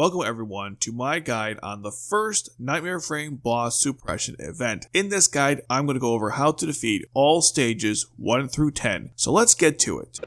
Welcome everyone to my guide on the first Nightmare Frame Boss Suppression event. In this guide, I'm going to go over how to defeat all stages 1 through 10. So let's get to it.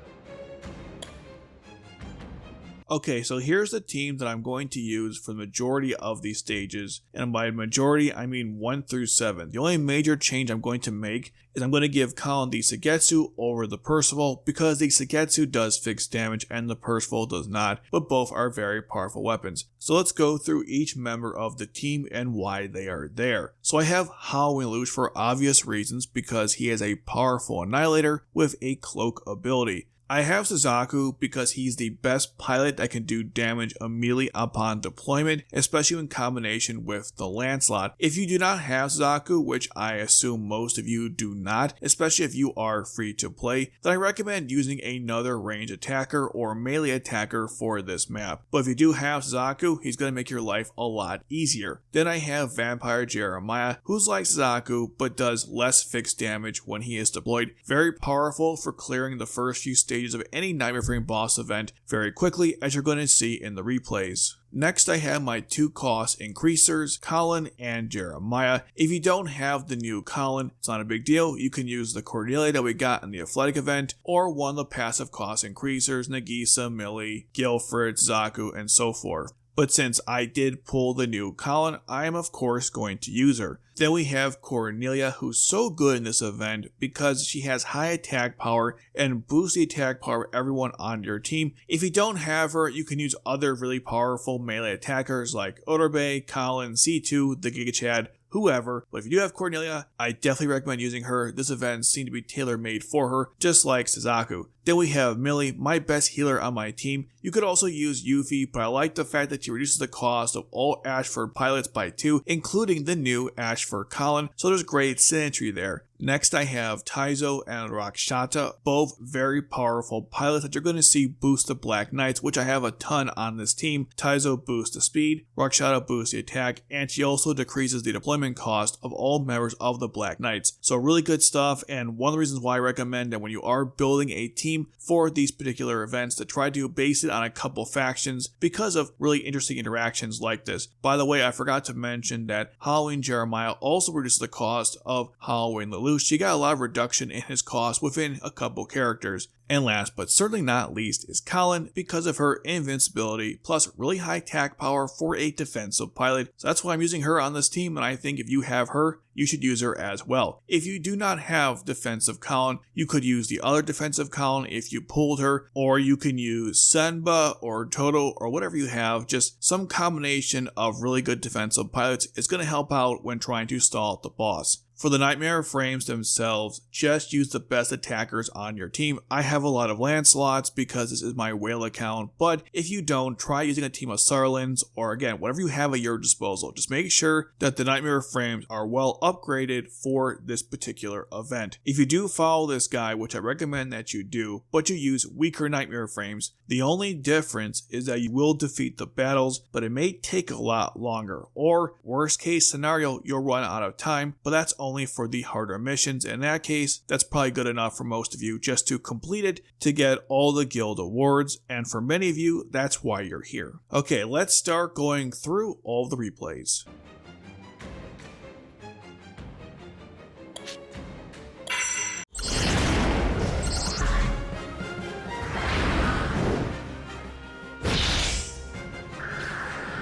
Okay, so here's the team that I'm going to use for the majority of these stages, and by majority I mean 1 through 7. The only major change I'm going to make is I'm going to give Colin the Suigetsu over the Percival, because the Suigetsu does fixed damage and the Percival does not, but both are very powerful weapons. So let's go through each member of the team and why they are there. So I have Halloween Lelouch for obvious reasons, because he is a powerful annihilator with a cloak ability. I have Suzaku because he's the best pilot that can do damage immediately upon deployment, especially in combination with the Lancelot. If you do not have Suzaku, which I assume most of you do not, especially if you are free to play, then I recommend using another range attacker or melee attacker for this map. But if you do have Suzaku, he's going to make your life a lot easier. Then I have Vampire Jeremiah, who's like Suzaku but does less fixed damage when he is deployed. Very powerful for clearing the first few stages of any Nightmare Frame boss event very quickly, as you're going to see in the replays. Next, I have my 2 cost increasers, Colin and Jeremiah. If you don't have the new Colin, it's not a big deal. You can use the Cordelia that we got in the athletic event, or one of the passive cost increasers, Nagisa, Millie, Guilford, Zaku, and so forth. But since I did pull the new Colin, I am of course going to use her. Then we have Cornelia, who's so good in this event because she has high attack power and boosts the attack power of everyone on your team. If you don't have her, you can use other really powerful melee attackers like Otorbe, Colin, C2, the Giga Chad, whoever. But if you do have Cornelia, I definitely recommend using her. This event seemed to be tailor-made for her, just like Suzaku. Then we have Millie, my best healer on my team. You could also use Yuffie, but I like the fact that she reduces the cost of all Ashford pilots by 2, including the new Ashford Colin, so there's great synergy there. Next I have Taizo and Rakshata, both very powerful pilots that you're going to see boost the Black Knights, which I have a ton on this team. Taizo boosts the speed, Rakshata boosts the attack, and she also decreases the deployment cost of all members of the Black Knights. So really good stuff, and one of the reasons why I recommend that when you are building a team for these particular events, to try to base it on a couple factions because of really interesting interactions like this. By the way, I forgot to mention that Halloween Jeremiah also reduces the cost of Halloween Lelouch. She got a lot of reduction in his cost within a couple characters. And last but certainly not least is Colin, because of her invincibility plus really high attack power for a defensive pilot. So that's why I'm using her on this team, and I think if you have her, you should use her as well. If you do not have defensive Colin, you could use the other defensive Colin if you pulled her, or you can use Senba or Toto or whatever you have. Just some combination of really good defensive pilots is going to help out when trying to stall the boss. For the Nightmare Frames themselves, just use the best attackers on your team. I have a lot of Lancelots because this is my whale account, but if you don't, try using a team of Sarlins, or again, whatever you have at your disposal. Just make sure that the Nightmare Frames are well upgraded for this particular event. If you do follow this guide, which I recommend that you do, but you use weaker Nightmare Frames, the only difference is that you will defeat the battles, but it may take a lot longer, or worst case scenario, you'll run out of time, but that's only for the harder missions. In that case, that's probably good enough for most of you just to complete it to get all the guild awards, and for many of you, that's why you're here. Okay, let's start going through all the replays.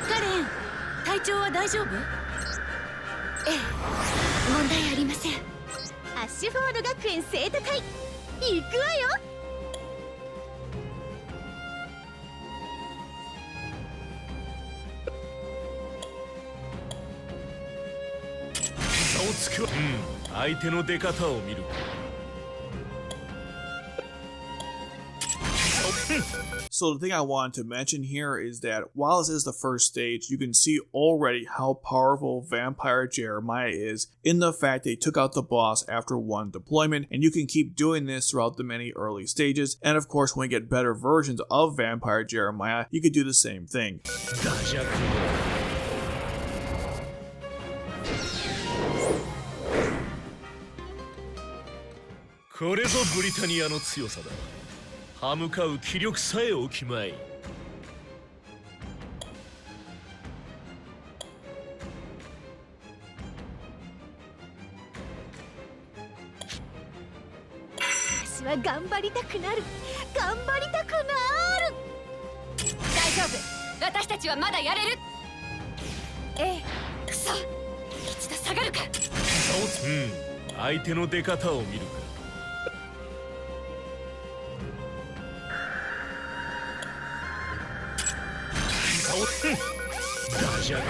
Karen, 体調は大丈夫？ええ、問題ありません。アッシュフォード学園生徒会、行くわよ。差をつく。相手の出方を見る。So the thing I wanted to mention here is that while this is the first stage, you can see already how powerful Vampire Jeremiah is in the fact they took out the boss after 1 deployment, and you can keep doing this throughout the many early stages. And of course, when you get better versions of Vampire Jeremiah, you could do the same thing. これぞブリタニアの強さだ。歯向かう気力さえおきまい。私は頑張りたくなる頑張りたくなる。大丈夫、私たちはまだやれる。ええ、くそ、一度下がるか。相手の出方を見るか。ダジャレ。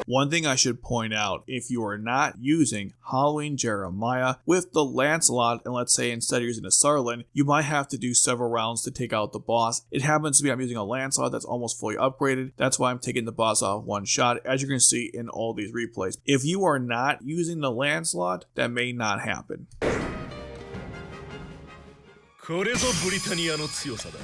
One thing I should point out, if you are not using Halloween Jeremiah with the Lancelot, and let's say instead of using a Sarlin, you might have to do several rounds to take out the boss. It happens to be I'm using a Lancelot that's almost fully upgraded. That's why I'm taking the boss off one shot, as you can see in all these replays. If you are not using the Lancelot, that may not happen. これぞブリタニアの強さだ。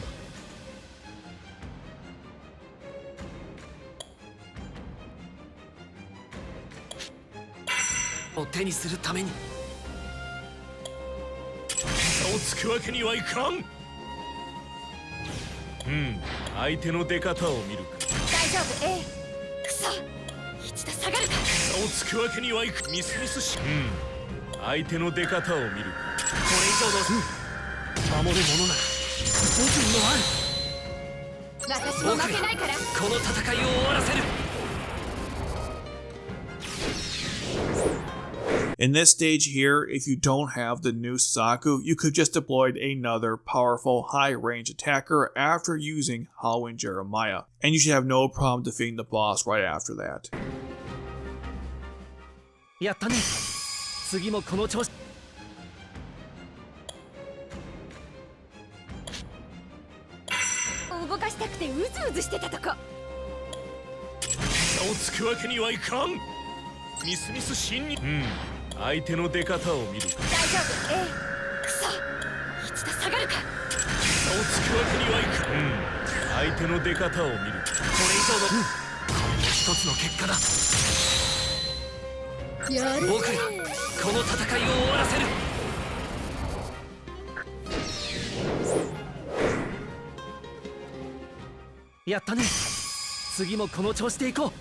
を手にするために差をつくわけにはいかん。相手の出方を見るか。大丈夫、ええ、くそ、一度下がるか。差をつくわけにはいかん。ミスミスし。相手の出方を見るか。これ以上の守るものなら僕にもある。私も負けないから。この戦いを終わらせる。In this stage here, if you don't have the new Suzaku, you could just deploy another powerful high-range attacker after using Halloween Jeremiah, and you should have no problem defeating the boss right after that. やったね。次もこの調子。動かしたくてうずうずしてたとこ。差をつくわけにはいかん。ミスミス侵入。相手の出方を見るか。大丈夫、ええ、くそ、一度下がるか。差をつくわけにはいかん。相手の出方を見るか。これ以上のこれも一つの結果だ。やるね。僕がこの戦いを終わらせる。やったね。次もこの調子でいこう。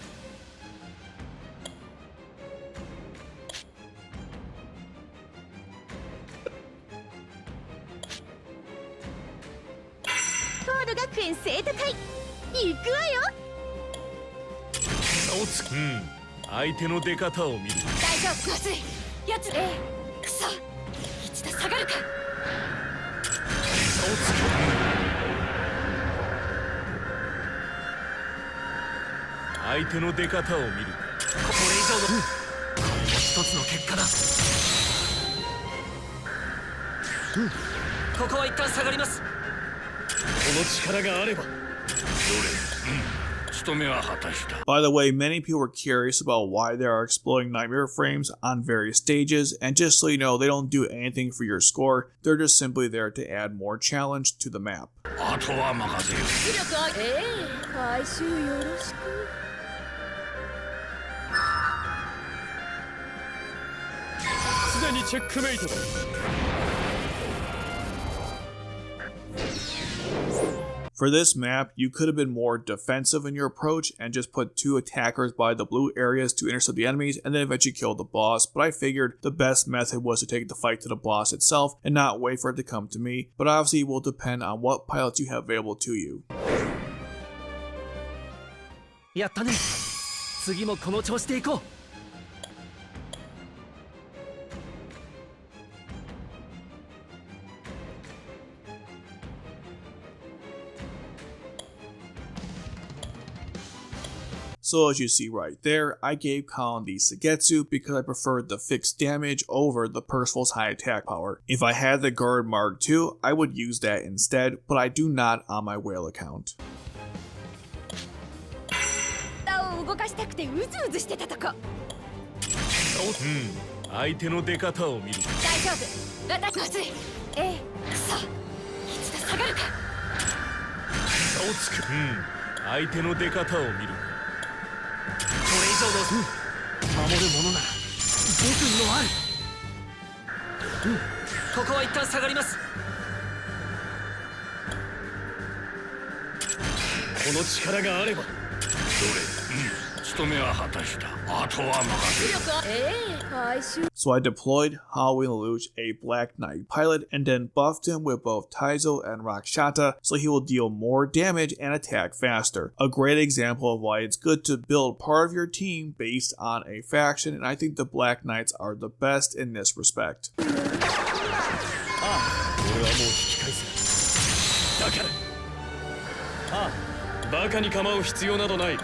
フォード学園生徒会行くわよ。差をつく。相手の出方を見る。大丈夫、まずいやつ。ええ、くそ、一度下がるか。差をつく。相手の出方を見る。これ以上のこれも一つの結果だ。ここは一旦下がります。この力があれば。どれ、務めは果たした。 By the way, many people were curious about why there are exploding nightmare frames on various stages, and just so you know, they don't do anything for your score, they're just simply there to add more challenge to the map. あとは任せる。出力はええ、回収よろしく。すでにチェックメイトだ。For this map, you could have been more defensive in your approach and just put 2 attackers by the blue areas to intercept the enemies and then eventually kill the boss, but I figured the best method was to take the fight to the boss itself and not wait for it to come to me, but obviously it will depend on what pilots you have available to you. やったね。次もこの調子でいこう。So as you see right there, I gave Colin the Sugetsu because I preferred the fixed damage over the Percival's high attack power. If I had the Guard Mark II, I would use that instead, but I do not on my whale account. 動かしたくてうずうずしてたとこ。相手の出方を見る。大丈夫、私まずい。ええ、くそ、一度下がるか。差をつく。相手の出方を見る。これ以上の守るものなら僕にもある。ここは一旦下がります。この力があれば。どれ、務めは果たした。あとは任せる。回収 So I deployed Halloween Lelouch, a Black Knight pilot, and then buffed him with both Taizo and Rakshata so he will deal more damage and attack faster. A great example of why it's good to build part of your team based on a faction, and I think the Black Knights are the best in this respect. 俺はもう引き返す。だから。ああ、バカに構う必要などない。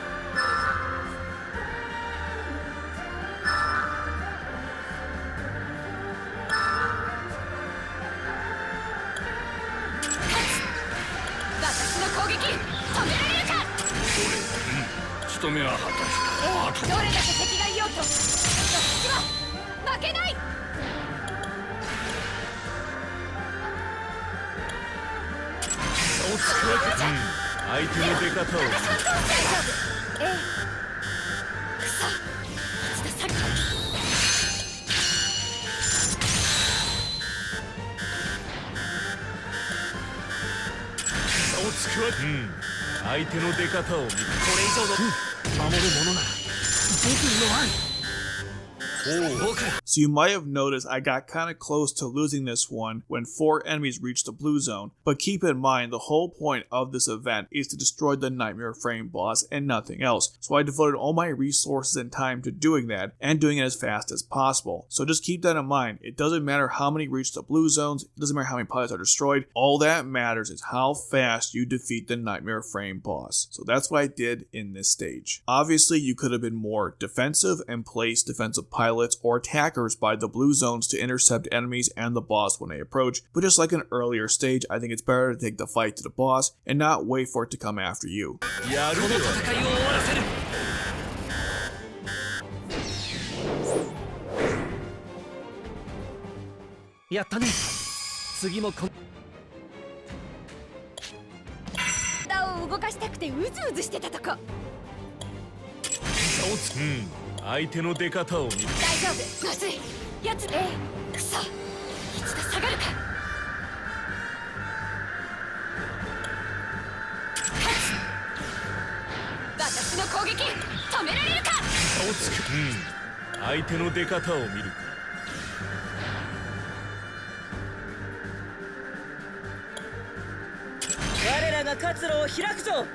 務めは果たした。あとどれだけ敵がいようと私は負けない。おつくわけ。相手の出方を。大丈夫。くそ。一度下げ。おつくわけ。相手の出方を見る。これ以上の守るものなら僕のある。So you might have noticed I got kind of close to losing this one when 4 enemies reached the blue zone, but keep in mind the whole point of this event is to destroy the Nightmare Frame boss and nothing else. So I devoted all my resources and time to doing that and doing it as fast as possible. So just keep that in mind. It doesn't matter how many reach the blue zones, it doesn't matter how many pilots are destroyed. All that matters is how fast you defeat the Nightmare Frame boss. So that's what I did in this stage. Obviously you could have been more defensive and placed defensive pilots or attackers by the blue zones to intercept enemies and the boss when they approach, but just like an earlier stage, I think it's better to take the fight to the boss and not wait for it to come after you. やったね。次もこ体を動かしたくてうずうずしてたとこ。相手の出方を見る。大丈夫。まずい。やつ。くそ。一度下がるか。私の攻撃止められるか。おつく。相手の出方を見る。我らが活路を開くぞ。こ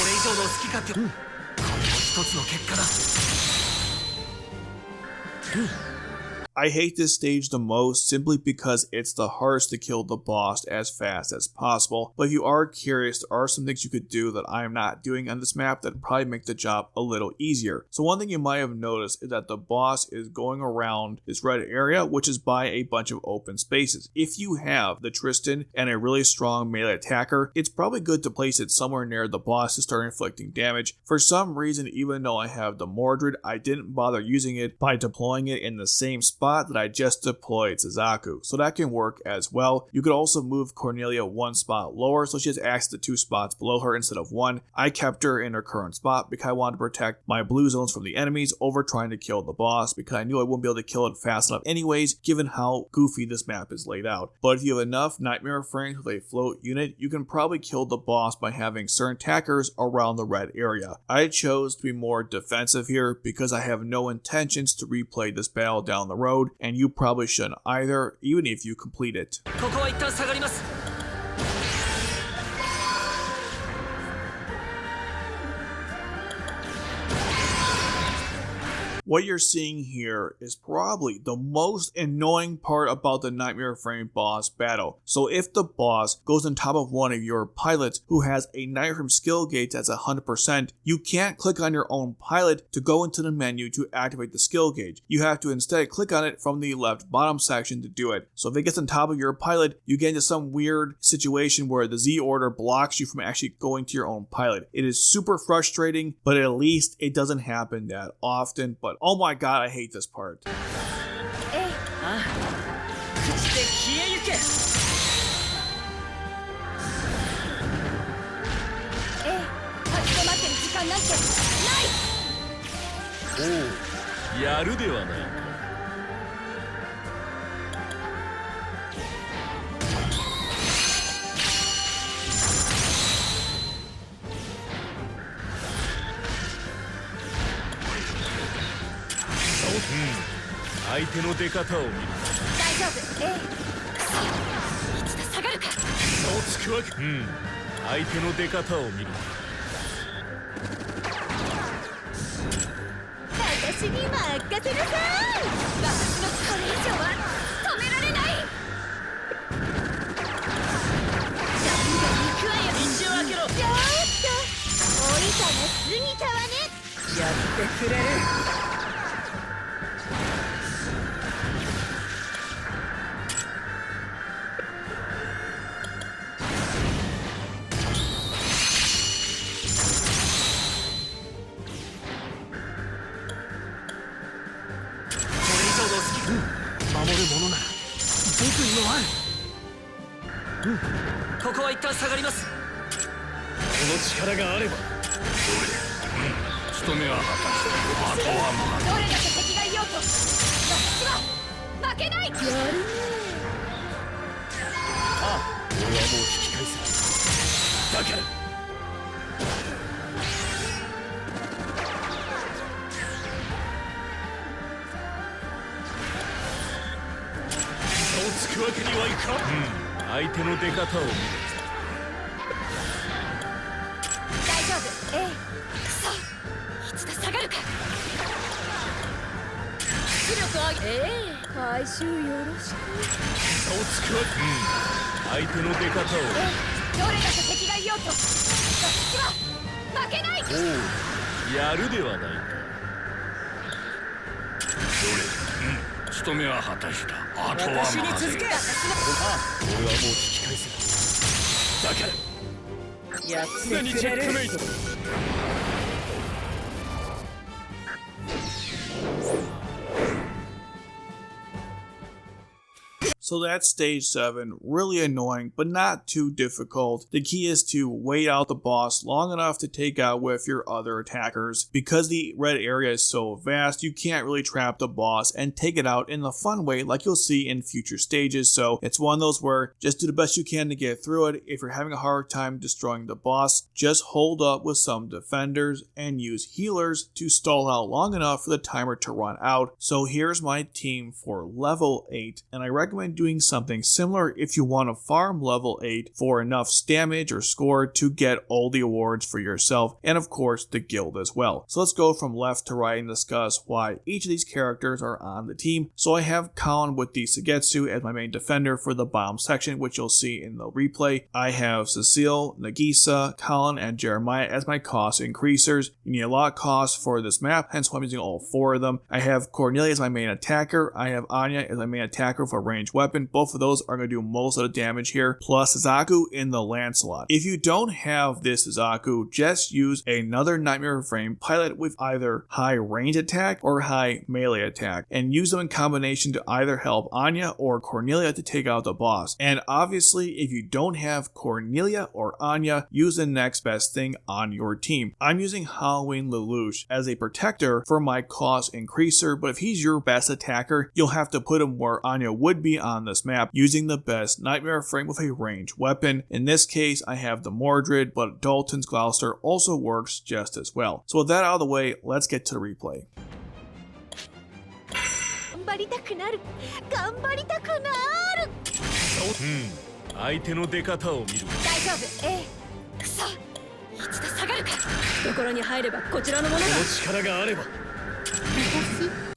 れ以上の好き勝手。これも一つの結果だ。I hate this stage the most simply because it's the hardest to kill the boss as fast as possible, but if you are curious, there are some things you could do that I am not doing on this map that probably make the job a little easier. So one thing you might have noticed is that the boss is going around this red area, which is by a bunch of open spaces. If you have the Tristan and a really strong melee attacker, it's probably good to place it somewhere near the boss to start inflicting damage. For some reason, even though I have the Mordred, I didn't bother using it by deploying it in the same spot that I just deployed Suzaku, so that can work as well. You could also move Cornelia one spot lower so she has access to 2 spots below her instead of 1. I kept her in her current spot because I wanted to protect my blue zones from the enemies over trying to kill the boss because I knew I wouldn't be able to kill it fast enough anyways given how goofy this map is laid out. But if you have enough Nightmare Frames with a float unit, you can probably kill the boss by having certain attackers around the red area. I chose to be more defensive here because I have no intentions to replay this battle down the road, and you probably shouldn't either, even if you complete it. ここは一旦下がります。 What you're seeing here is probably the most annoying part about the Nightmare Frame boss battle. So if the boss goes on top of one of your pilots who has a Nightmare Frame skill gauge that's 100%, you can't click on your own pilot to go into the menu to activate the skill gauge. You have to instead click on it from the left bottom section to do it. So if it gets on top of your pilot, you get into some weird situation where the Z order blocks you from actually going to your own pilot. It is super frustrating, but at least it doesn't happen that often. But oh my god, I hate this part. おう、やるではないか。相手の出方を見る。大丈夫。一度下がるか。差をつくわけ。相手の出方を見る。私に任せなさい。私のこれ以上は止められない。ガンガン行くわよ。道を開けろ。ちょっとおいたが過ぎたわね。やってくれる。守るものなら僕にもある。ここは一旦下がります。この力があれば務めは果たして、あとは待つ。どれだけ敵がいようと私は負けない。やるね。俺はもう引き返す。だからつくわけにはいかん。相手の出方を見る。大丈夫。一度下がるか。出力上げ。回収よろしく。差をつくわけ。相手の出方を。どれだけ敵がいようと私は負けない。おう、やるではないか。務めは果たした。あとは私に続け。俺はもう引き返す。だからや常にチェックメイト。So that's stage 7, really annoying, but not too difficult. The key is to wait out the boss long enough to take out with your other attackers. Because the red area is so vast, you can't really trap the boss and take it out in a fun way like you'll see in future stages, so it's one of those where just do the best you can to get through it. If you're having a hard time destroying the boss, just hold up with some defenders and use healers to stall out long enough for the timer to run out. So here's my team for level 8, and I recommend doing something similar if you want to farm level 8 for enough damage or score to get all the awards for yourself and of course the guild as well. So let's go from left to right and discuss why each of these characters are on the team. So I have Colin with the Sugetsu as my main defender for the bomb section, which you'll see in the replay. I have Cecile, Nagisa, Colin, and Jeremiah as my cost increasers. You need a lot of cost for this map, hence why I'm using all 4 of them. I have Cornelia as my main attacker. I have Anya as my main attacker for ranged weapon. Both of those are going to do most of the damage here, plus Zaku in the Lancelot. If you don't have this Zaku, just use another Nightmare Frame pilot with either high range attack or high melee attack, and use them in combination to either help Anya or Cornelia to take out the boss. And obviously, if you don't have Cornelia or Anya, use the next best thing on your team. I'm using Halloween Lelouch as a protector for my cost increaser, but if he's your best attacker, you'll have to put him where Anya would be on this map using the best Nightmare Frame with a ranged weapon. In this case, I have the Mordred, but Dalton's Gloucester also works just as well. So with that out of the way, let's get to the replay. 頑張りたくなる。頑張りたくなる。相手の出方を見る。大丈夫。くそ。一度下がるか。懐に入ればこちらのものだ。この力があれば。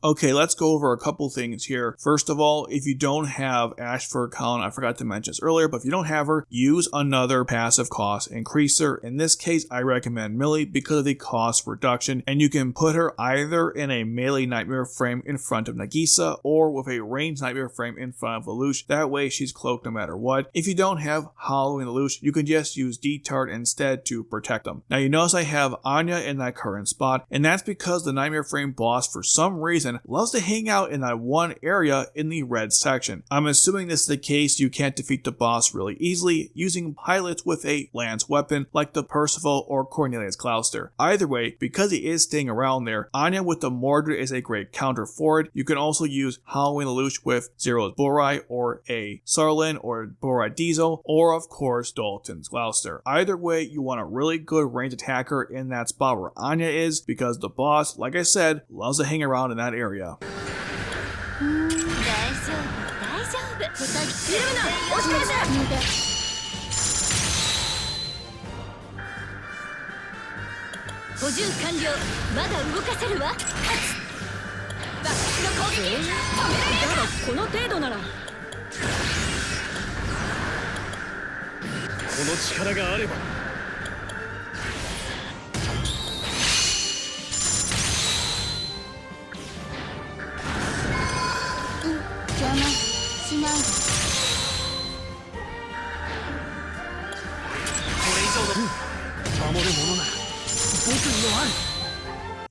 Okay, let's go over a couple things here. First of all, if you don't have Ashford Colin, I forgot to mention this earlier, but if you don't have her, use another passive cost increaser. In this case, I recommend Millie because of the cost reduction, and you can put her either in a melee Nightmare Frame in front of Nagisa or with a ranged Nightmare Frame in front of Lelouch. That way she's cloaked no matter what. If you don't have Halloween Lelouch, you can just use D-Tart instead to protect them. Now you notice I have Anya in that current spot, and that's because the Nightmare Frame boss for some reason loves to hang out in that one area in the red section. I'm assuming this is the case you can't defeat the boss really easily using pilots with a lance weapon like the Percival or Cornelius Gloucester. Either way, because he is staying around there, Anya with the Mordred is a great counter for it. You can also use Halloween Lelouch with Zero's Borai or a Sarlin or Borai Diesel, or of course Dalton's Gloucester. Either way, you want a really good ranged attacker in that spot where Anya is, because the boss, like I said, loves to hang around in that area. 緩むな押し返せ補充完了まだ動かせるわバックの攻撃止められるかこの程度ならこの力があれば邪魔しないでこれ以上の守るものなら僕にもある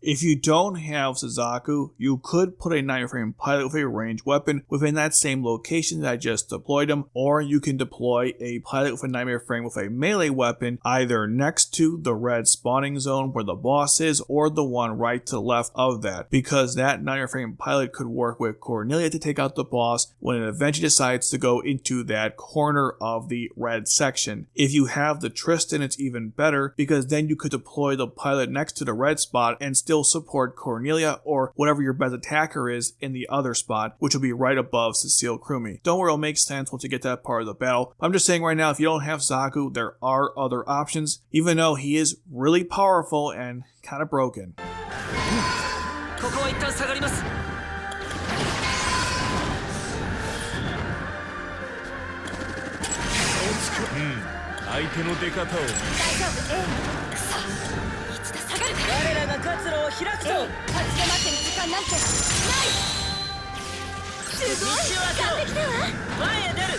If you don't have Suzaku, you could put a Nightmare Frame pilot with a ranged weapon within that same location that I just deployed him, or you can deploy a pilot with a Nightmare Frame with a melee weapon either next to the red spawning zone where the boss is, or the one right to the left of that, because that Nightmare Frame pilot could work with Cornelia to take out the boss when it eventually decides to go into that corner of the red section. If you have the Tristan, it's even better, because then you could deploy the pilot next to the red spot and still support Cornelia or whatever your best attacker is in the other spot, which will be right above Cecile Krumi. Don't worry, it'll make sense once you get to that part of the battle. I'm just saying right now, if you don't have Zaku, there are other options, even though he is really powerful and kind of broken. ここは一旦下がります相手の出方を見る大丈夫くそ一度下がるから我らが活路を開くと立ち止まってる時間なんてないすごい完璧だわ前へ出る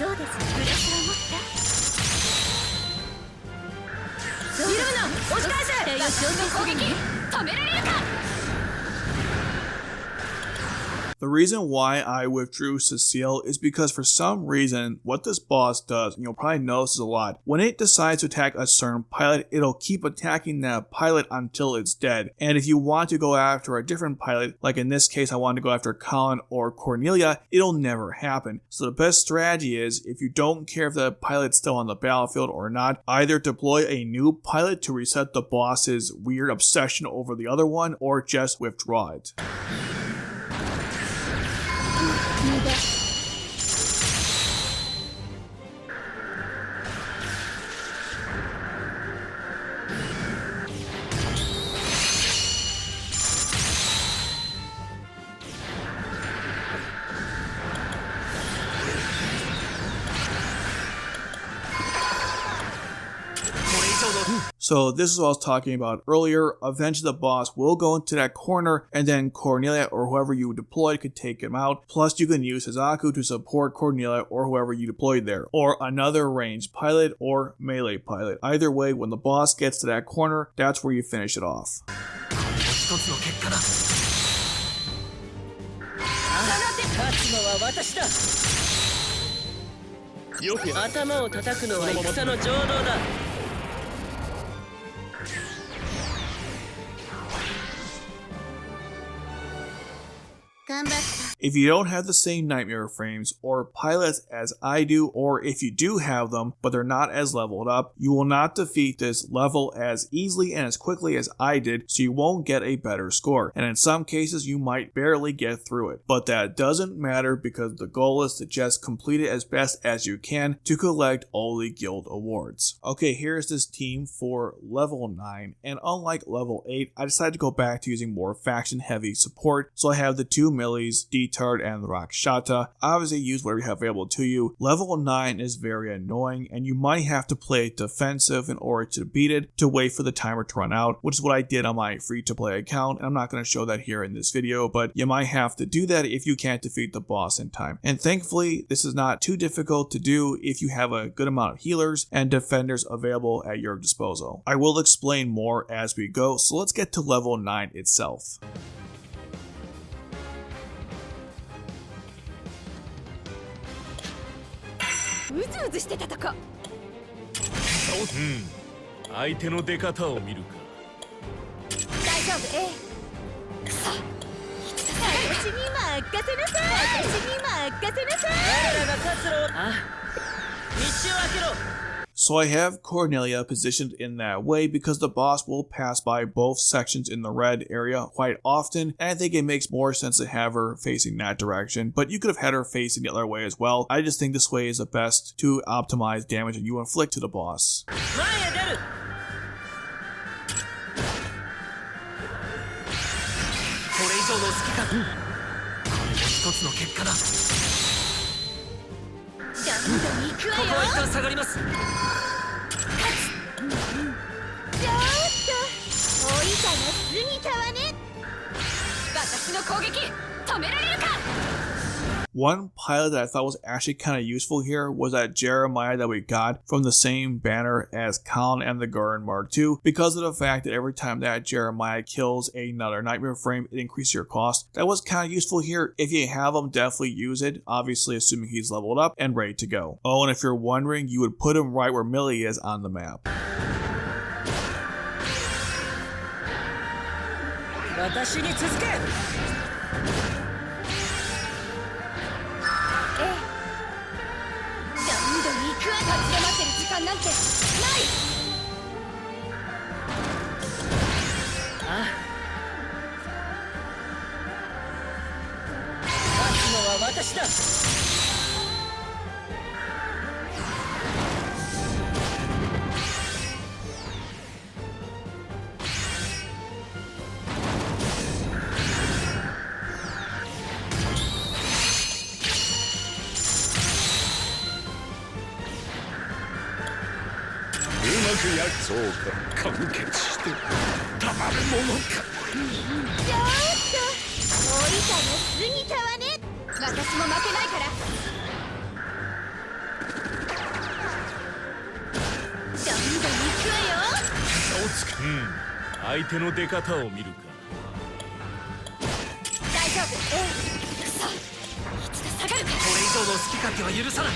そうですブレスを持った緩むな押し返せバックの攻撃止められるか The reason why I withdrew Cecile is because for some reason, what this boss does, and you'll probably notice this a lot, when it decides to attack a certain pilot, it'll keep attacking that pilot until it's dead. And if you want to go after a different pilot, like in this case I wanted to go after Colin or Cornelia, it'll never happen. So the best strategy is, if you don't care if the pilot's still on the battlefield or not, either deploy a new pilot to reset the boss's weird obsession over the other one, or just withdraw it. So this is what I was talking about earlier. Eventually the boss will go into that corner, and then Cornelia or whoever you deployed could take him out. Plus you can use Suzaku to support Cornelia or whoever you deployed there, or another ranged pilot or melee pilot. Either way, when the boss gets to that corner, that's where you finish it off. 一つの結果だ勝つのは私だよくや頭を叩くのは戦の常道だ 頑張った If you don't have the same Nightmare Frames or pilots as I do, or if you do have them but they're not as leveled up, you will not defeat this level as easily and as quickly as I did, so you won't get a better score. And in some cases you might barely get through it. But that doesn't matter, because the goal is to just complete it as best as you can to collect all the guild awards. Okay, here's this team for level 9, and unlike level 8, I decided to go back to using more faction heavy support, so I have the two Millies, D-Tard, and the Rakshata. Obviously use whatever you have available to you. Level 9 is very annoying, and you might have to play defensive in order to beat it, to wait for the timer to run out, which is what I did on my free-to-play account, and I'm not going to show that here in this video, but you might have to do that if you can't defeat the boss in time. And thankfully, this is not too difficult to do if you have a good amount of healers and defenders available at your disposal. I will explain more as we go, so let's get to level 9 itself. うずうずしてたとこ相手の出方を見るか大丈夫くそ私に任せなさい私に任せなさい我らが活路を道を開けろ So I have Cornelia positioned in that way because the boss will pass by both sections in the red area quite often, and I think it makes more sense to have her facing that direction, but you could have had her facing the other way as well. I just think this way is the best to optimize damage that you inflict to the boss. 前へ出る。これ以上の好きか。これも一つの結果だ。どんどん行くわよ。ここは一旦下がります。ちょっと追いたが過ぎたわね。私の攻撃止められるか。 One pilot that I thought was actually kind of useful here was that Jeremiah that we got from the same banner as Colin and the Gurren Mark II, because of the fact that every time that Jeremiah kills another nightmare frame, it increases your cost. That was kind of useful here. If you have him, definitely use it, obviously assuming he's leveled up and ready to go. Oh, and if you're wondering, you would put him right where Millie is on the map. 私に続け。立ち止まってる時間なんてない。ああ。勝つのは私だ。そうか、完結してたまるものか。ちょっと追いたの過ぎたわね。私も負けないから。どんどん行くわよ。差をつく。相手の出方を見るか。大丈夫。くそ、一度下がるか。これ以上の好き勝手は許さない。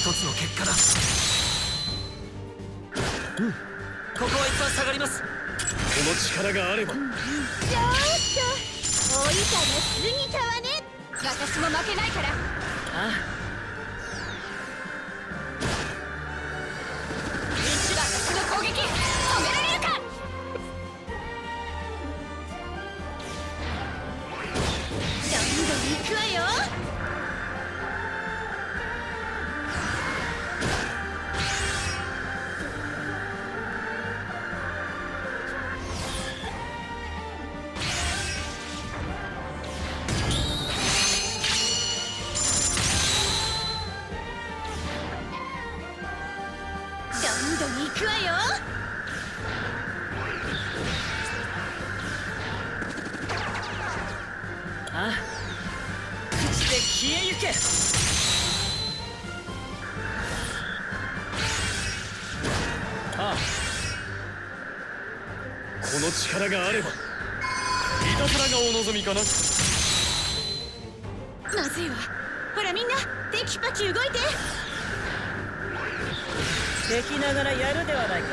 一つの結果だ。ここは一旦下がります。この力があれば。ちょっと追いたの過ぎたわね。私も負けないから。ああ。私の攻撃止められるか。どんどん行くわよ。どんどん行くわよ。ああ。朽ちて消えゆけ。ああ。この力があれば。いたずらがお望みかな。まずいわ。ほらみんなテキパキ動いて。できながらやるではないか。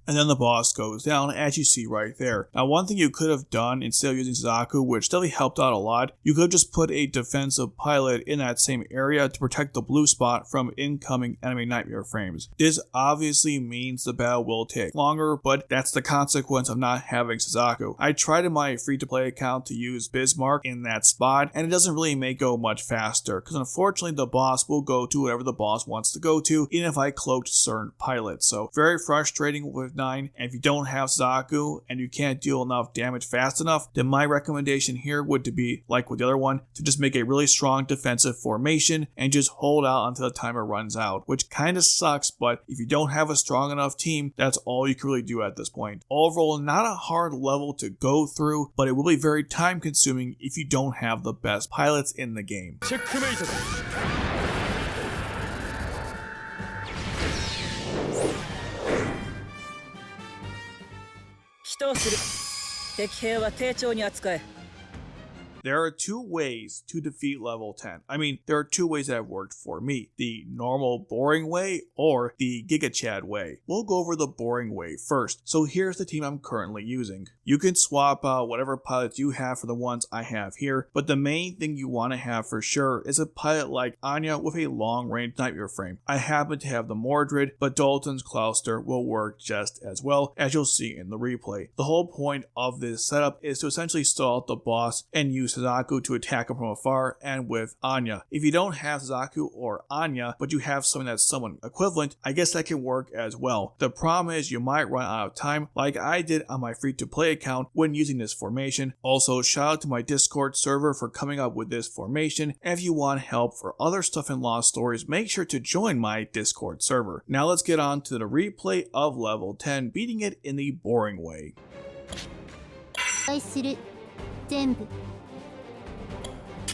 And then the boss goes down, as you see right there. Now, one thing you could have done instead of using Suzaku, which definitely helped out a lot, you could have just put a defensive pilot in that same area to protect the blue spot from incoming enemy nightmare frames. This obviously means the battle will take longer, but that's the consequence of not having Suzaku. I tried in my free-to-play account to use Bismarck in that spot, and it doesn't really make go much faster, because unfortunately the boss will go to whatever the boss wants to go to, even if I cloaked certain pilots. So, very frustrating with 9, and if you don't have Suzaku and you can't deal enough damage fast enough, then my recommendation here would to be, like with the other one, to just make a really strong defensive formation and just hold out until the timer runs out, which kind of sucks, but if you don't have a strong enough team, that's all you can really do at this point. Overall, not a hard level to go through, but it will be very time consuming if you don't have the best pilots in the game. Checkmate. 人をする。敵兵は丁重に扱え。There are two ways to defeat level 10. I mean, there are two ways that have worked for me. The normal boring way or the Giga Chad way. We'll go over the boring way first. So here's the team I'm currently using. You can swap out whatever pilots you have for the ones I have here, but the main thing you want to have for sure is a pilot like Anya with a long range nightmare frame. I happen to have the Mordred, but Dalton's Gloucester will work just as well, as you'll see in the replay. The whole point of this setup is to essentially stall out the boss and use Suzaku to attack him from afar and with Anya. If you don't have Suzaku or Anya, but you have something that's somewhat equivalent, I guess that can work as well. The problem is you might run out of time like I did on my free-to-play account when using this formation. Also, shout out to my Discord server for coming up with this formation, and if you want help for other stuff in Lost Stories, make sure to join my Discord server. Now let's get on to the replay of level 10, beating it in the boring way. 愛する全部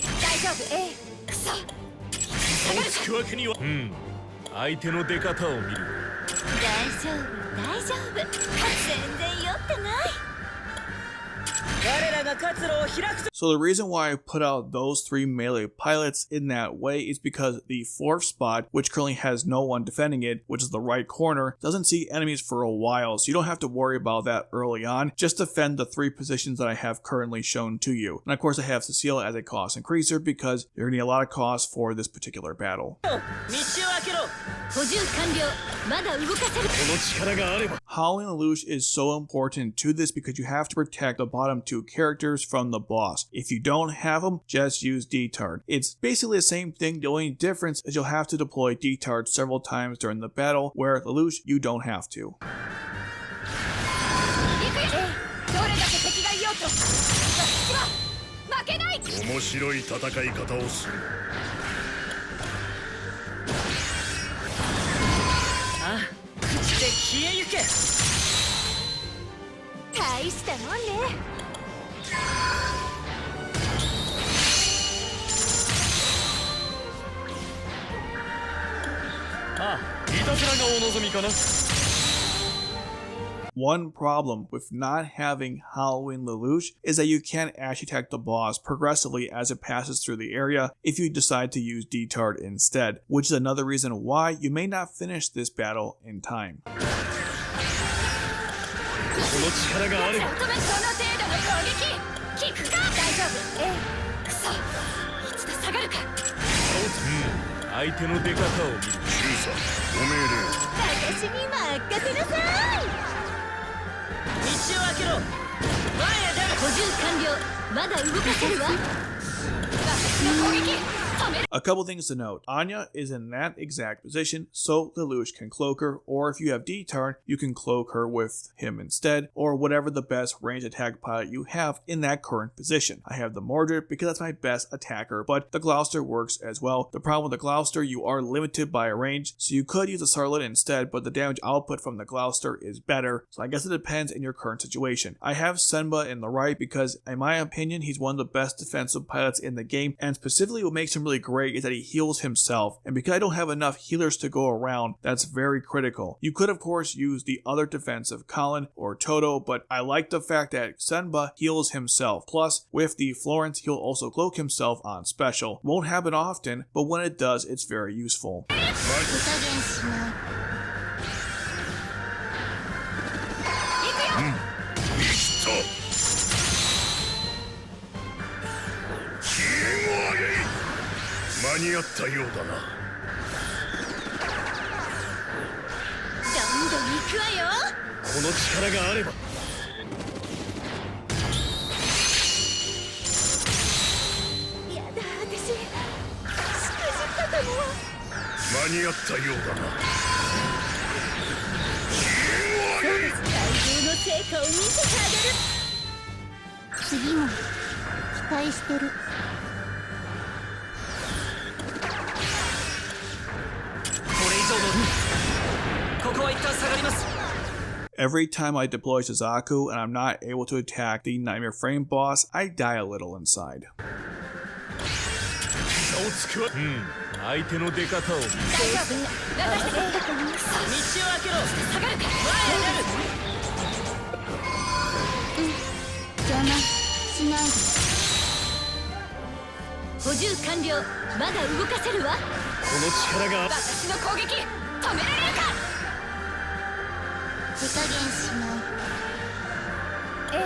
大丈夫クソ差をつくわけには相手の出方を見る大丈夫大丈夫全然酔ってない So the reason why I put out those 3 melee pilots in that way is because the 4th spot, which currently has no one defending it, which is the right corner, doesn't see enemies for a while, so you don't have to worry about that early on. Just defend the 3 positions that I have currently shown to you. And of course I have Cecile as a cost increaser because you're going to need a lot of cost for this particular battle. Howling Lelouch is so important to this because you have to protect the bottom 2 characters from the boss. If you don't have them, just use D-Tard. It's basically the same thing, the only difference is you'll have to deploy D-Tard several times during the battle, where Lelouch you don't have to. One problem with not having Howling Lelouch is that you can't actually attack the boss progressively as it passes through the area if you decide to use D-Tard instead, which is another reason why you may not finish this battle in time. A couple things to note. Anya is in that exact position, so Lelouch can cloak her, or if you have D-Tard, you can cloak her with him instead, or whatever the best ranged attack pilot you have in that current position. I have the Mordred because that's my best attacker, but the Gloucester works as well. The problem with the Gloucester, you are limited by a range, so you could use the Sarlet instead, but the damage output from the Gloucester is better, so I guess it depends in your current situation. I have Senba in the right because, in my opinion, he's one of the best defensive pilots in the game, and specifically what makes him really great is that he heals himself, and because I don't have enough healers to go around, that's very critical. You could of course use the other defensive Colin or Toto, but I like the fact that Senba heals himself. Plus, with the Florence, he'll also cloak himself on special. Won't happen often, but when it does, it's very useful. Every time I deploy Suzaku and I'm not able to attack the Nightmare Frame boss, I die a little inside. 補充完了。まだ動かせるわ。この力が私の攻撃止められるか。手加減しない。ええ、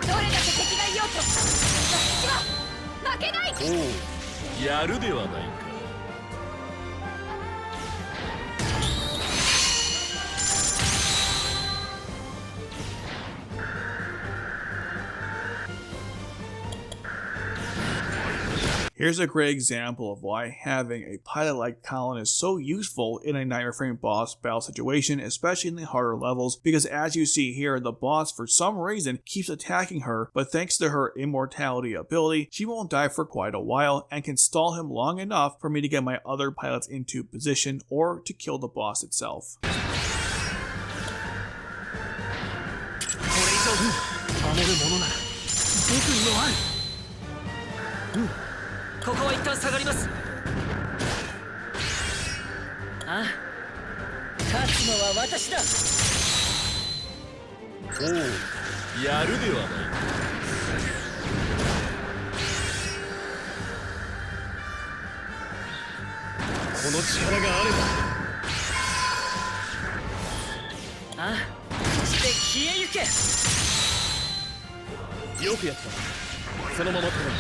どれだけ敵がいようと私は負けない。おう、やるではないか。Here's a great example of why having a pilot like Colin is so useful in a Nightmare Frame boss battle situation, especially in the harder levels, because as you see here, the boss for some reason keeps attacking her, but thanks to her immortality ability, she won't die for quite a while and can stall him long enough for me to get my other pilots into position or to kill the boss itself. ここは一旦下がります。ああ、勝つのは私だ。おう、やるではないか。この力があれば。ああ、そして消えゆけ。よくやった。そのまま止め。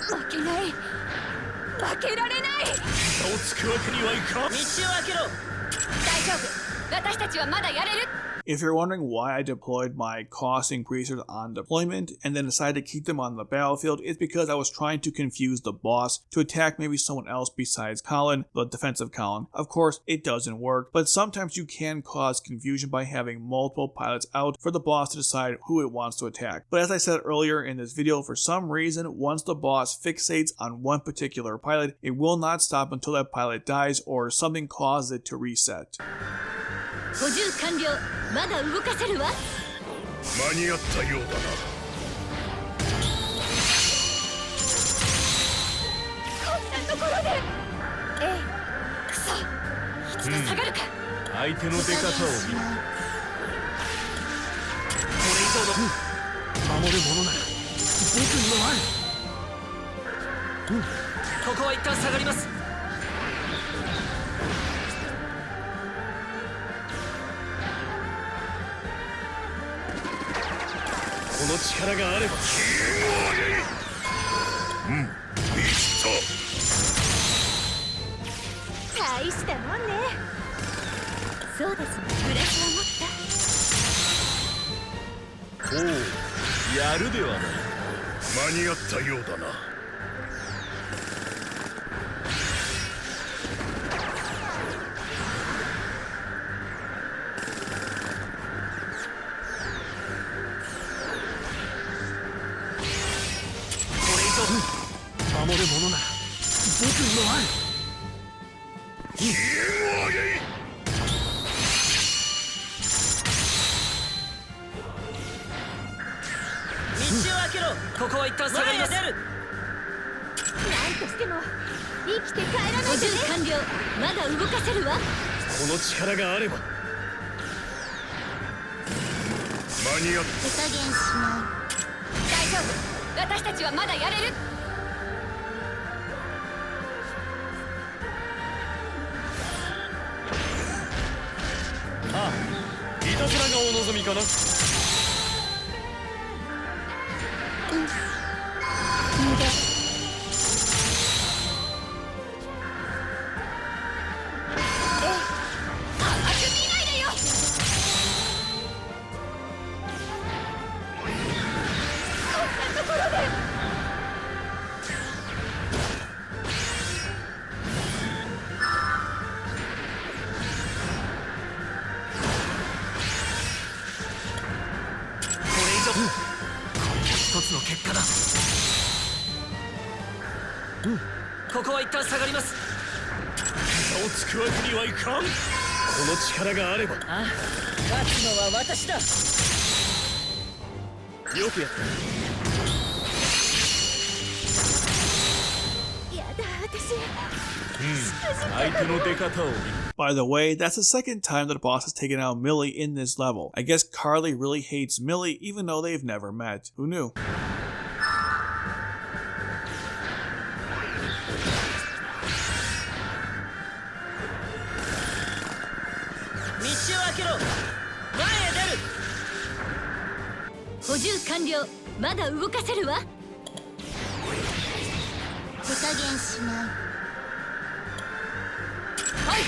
負けない。負けられない。差をつくわけにはいかん。道を開けろ。大丈夫。私たちはまだやれる。If you're wondering why I deployed my cost increasers on deployment and then decided to keep them on the battlefield, it's because I was trying to confuse the boss to attack maybe someone else besides Colin, the defensive Colin. Of course, it doesn't work, but sometimes you can cause confusion by having multiple pilots out for the boss to decide who it wants to attack. But as I said earlier in this video, for some reason, once the boss fixates on one particular pilot, it will not stop until that pilot dies or something causes it to reset. 補充完了。まだ動かせるわ。間に合ったようだな。こんなところで。ええ、くそ。一度下がるか。相手の出方を見る。これ以上の守るものなら僕にもある。ここは一旦下がります。この力があれば。うん、見切った。大したもんね。そうですね。ブラシは持った。おう、やるではないか。間に合ったようだな。守るものなら僕にもある。道を開けろ。ここは一旦下がります。なんとしても生きて帰らないとね。補充完了。まだ動かせるわ。この力があれば。間に合った。手加減しない。大丈夫。私たちはまだやれる。ああ、いたずらがお望みかな。一つの結果だ。ここは一旦下がります。差をつくわけにはいかん。この力があれば。ああ、勝つのは私だ。よくやった。やだ、私。相手の出方を見る。By the way, that's the second time that the boss has taken out Millie in this level. I guess Carly really hates Millie even though they've never met. Who knew? 補充完了。まだ動かせるわ。手加減しない。おい、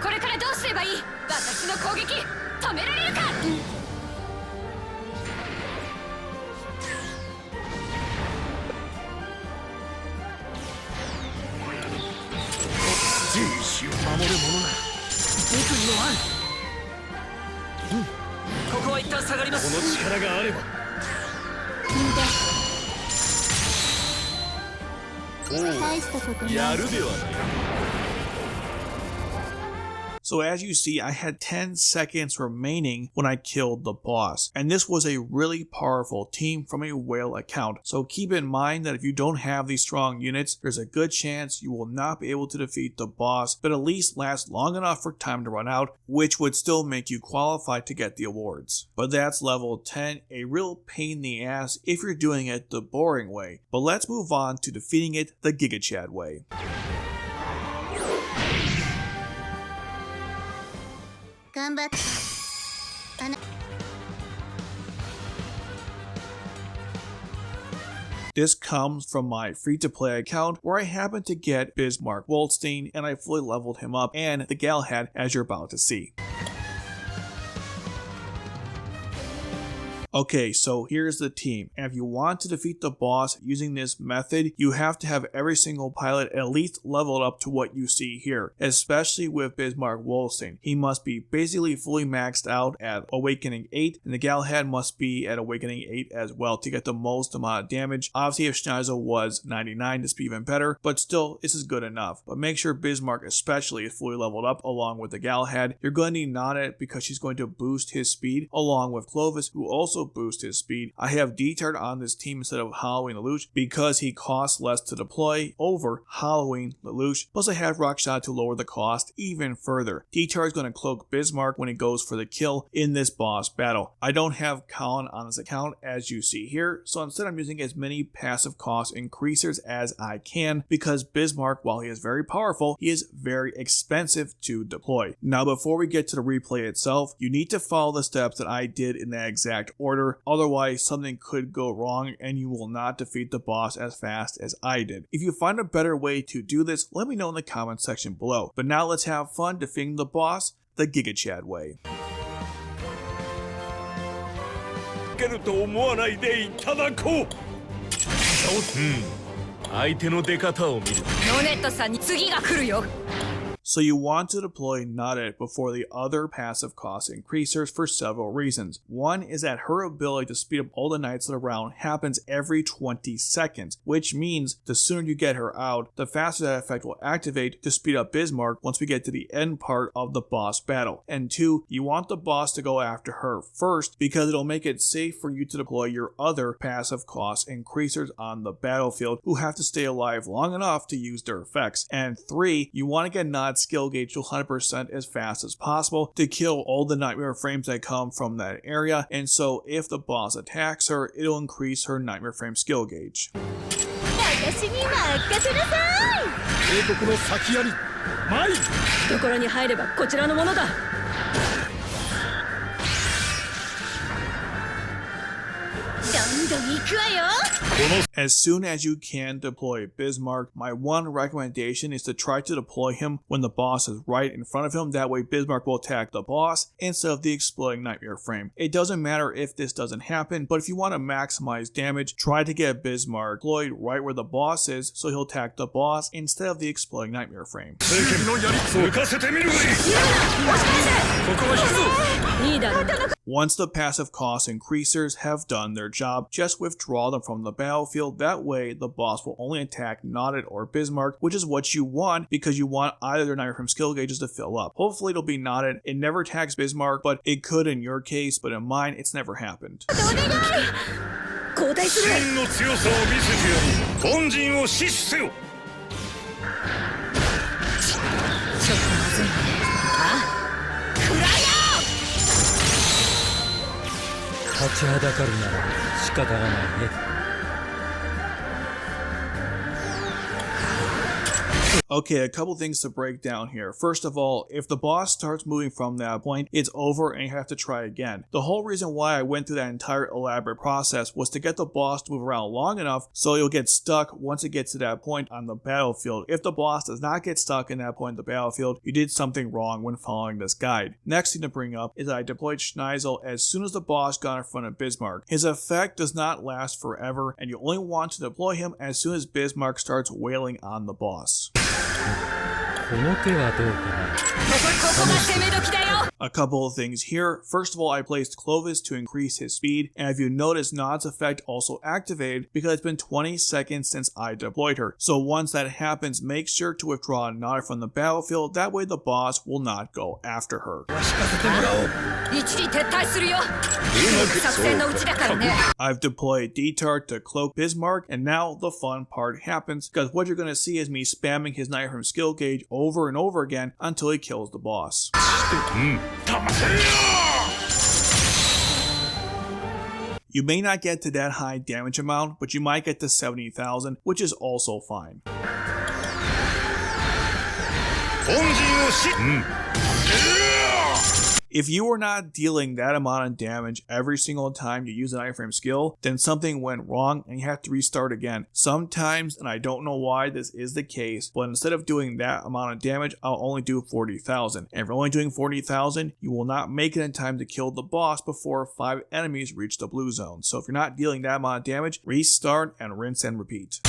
これからどうすればいい？私の攻撃止められるか？生死を守る者なら僕にもある。ここは一旦下がります。この力があれば大したことない。やるではないか。 So as you see, I had 10 seconds remaining when I killed the boss, and this was a really powerful team from a whale account. So keep in mind that if you don't have these strong units, there's a good chance you will not be able to defeat the boss, but at least last long enough for time to run out, which would still make you qualify to get the awards. But that's level 10, a real pain in the ass if you're doing it the boring way. But let's move on to defeating it the Giga Chad way. This comes from my free-to-play account where I happened to get Bismarck Waldstein and I fully leveled him up and the Galahad, as you're about to see. Okay, so here's the team, and if you want to defeat the boss using this method, you have to have every single pilot at least leveled up to what you see here, especially with Bismarck Waldstein. He must be basically fully maxed out at Awakening 8, and the Galahad must be at Awakening 8 as well to get the most amount of damage. Obviously, if Schneizel was 99, this would be even better, but still, this is good enough. But make sure Bismarck especially is fully leveled up along with the Galahad. You're going to need Nadet because she's going to boost his speed, along with Clovis, who also boost his speed. I have D-Tard on this team instead of Halloween Lelouch because he costs less to deploy over Halloween Lelouch. Plus I have Rockshot to lower the cost even further. D-Tard is going to cloak Bismarck when he goes for the kill in this boss battle. I don't have Colin on this account as you see here, so instead I'm using as many passive cost increasers as I can because Bismarck, while he is very powerful, he is very expensive to deploy. Now before we get to the replay itself, you need to follow the steps that I did in that exact order. Otherwise, something could go wrong and you will not defeat the boss as fast as I did. If you find a better way to do this, let me know in the comment section below. But now let's have fun defeating the boss the Giga Chad way. 相手の出方を見る。ノネットさんに次が来るよ。 So you want to deploy Nadet before the other passive cost increasers for several reasons. One is that her ability to speed up all the knights that are around happens every 20 seconds, which means the sooner you get her out, the faster that effect will activate to speed up Bismarck once we get to the end part of the boss battle. And two, you want the boss to go after her first because it'll make it safe for you to deploy your other passive cost increasers on the battlefield who have to stay alive long enough to use their effects. And three, you want to get Nadet's skill gauge to 100% as fast as possible to kill all the nightmare frames that come from that area, and so if the boss attacks her, it'll increase her nightmare frame skill gauge. 私に任せなさい。帝国の先槍マイ懐に入ればこちらのものだ。どんどん行くわよ。 As soon as you can deploy Bismarck, my one recommendation is to try to deploy him when the boss is right in front of him. That way Bismarck will attack the boss instead of the exploding nightmare frame. It doesn't matter if this doesn't happen, but if you want to maximize damage, try to get Bismarck deployed right where the boss is so he'll attack the boss instead of the exploding nightmare frame. Once the passive cost increasers have done their job, just withdraw them from the battlefield. That way, the boss will only attack Nadet or Bismarck, which is what you want because you want either their nightmare frame skill gauges to fill up. Hopefully, it'll be Nadet. It never attacks Bismarck, but it could in your case, but in mine, it's never happened. 交代する。真の強さを見せてやる。凡人を死守せよ。ちょっとまずいね。あ？食らえよ！ 立ちはだかるなら仕方がないね。Okay, a couple things to break down here. First of all, if the boss starts moving from that point, it's over and you have to try again. The whole reason why I went through that entire elaborate process was to get the boss to move around long enough so you'll get stuck once it gets to that point on the battlefield. If the boss does not get stuck in that point in the battlefield, you did something wrong when following this guide. Next thing to bring up is that I deployed Schneisel as soon as the boss got in front of Bismarck. His effect does not last forever, and you only want to deploy him as soon as Bismarck starts wailing on the boss. A couple of things here. First of all, I placed Clovis to increase his speed, and if you notice, Nod's effect also activated because it's been 20 seconds since I deployed her. So once that happens, make sure to withdraw Nod from the battlefield, that way the boss will not go after her. I've deployed Detard to cloak Bismarck, and now the fun part happens, because what you're going to see is me spamming his knife from skill gauge over and over again until he kills the boss. You may not get to that high damage amount, but you might get to 70,000, which is also fine. If you are not dealing that amount of damage every single time you use an iframe skill, then something went wrong and you have to restart again. Sometimes, and I don't know why this is the case, but instead of doing that amount of damage, I'll only do 40,000. And if you're only doing 40,000, you will not make it in time to kill the boss before 5 enemies reach the blue zone. So if you're not dealing that amount of damage, restart and rinse and repeat.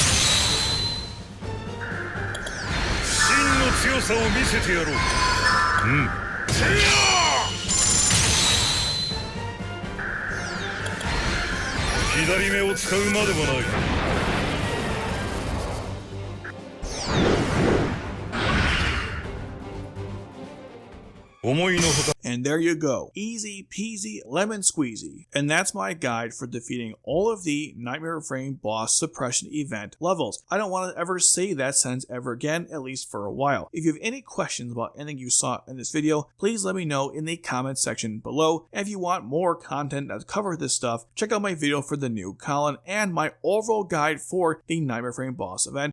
And there you go. Easy peasy lemon squeezy. And that's my guide for defeating all of the Nightmare Frame Boss Suppression event levels. I don't want to ever say that sentence ever again, at least for a while. If you have any questions about anything you saw in this video, please let me know in the comment section below. And if you want more content that covers this stuff, check out my video for the new Colin and my overall guide for the Nightmare Frame Boss event.